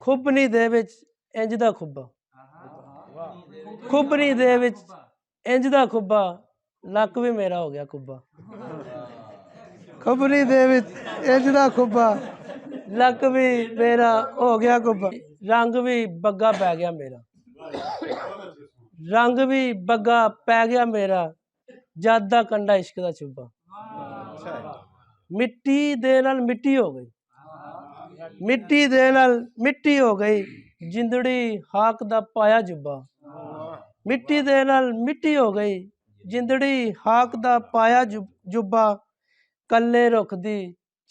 खुबनी दे विच इंज दा खुब्बा, खुबनी दे विच इंज दा खुब्बा, लक भी मेरा हो गया खुब्बा। खुबनी दे विच इंज दा खुब्बा, लक भी मेरा हो गया खुब्बा। रंग भी बग्गा पै गया मेरा, रंग भी बग्गा पै गया मेरा, जद दा कंडा इश्क दा चुब्बा। मिट्टी दे नाल मिट्टी हो गई, मिट्टी दे नाल मिट्टी हो गई, जिंदड़ी हाक दा पाया जुब्बा। मिट्टी दे नाल मिट्टी हो गई, जिंदड़ी हाक दा पाया जुब्बा। कल्ले रुख दी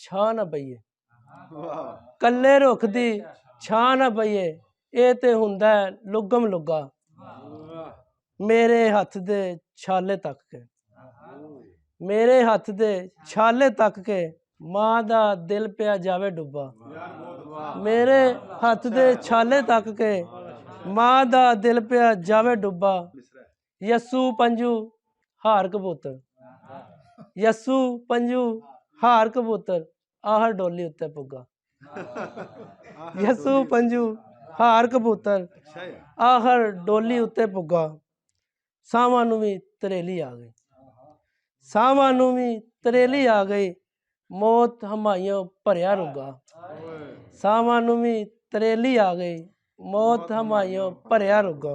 छां ना पईए, कल्ले रुख दी छां ना पईए, ये ते हुंदा है लुगम लुगा। मेरे हथ दे छाले तक के, मेरे हथ दे छाले तक के, मां दा दिल पिया जावे डुब्बा। मेरे हथ दे छाले तक के, मां दा दिल पिया जावे डुब्बा। यस्सू पंजू हार कबूतर, यस्सू पंजू हार कबूतर, आहर डोली उत्ते पुग्गा। यस्सू पंजू हार कबूतर, आहर डोली उत्ते पुग्गा। सावां नूं भी तरेली आ गई, सावां नूं भी तरेली आ गई, मौत हमाइयों भरिया रुगा। सावां नूं भी तरेली आ गई, मौत हमाइयों भरिया रुगा।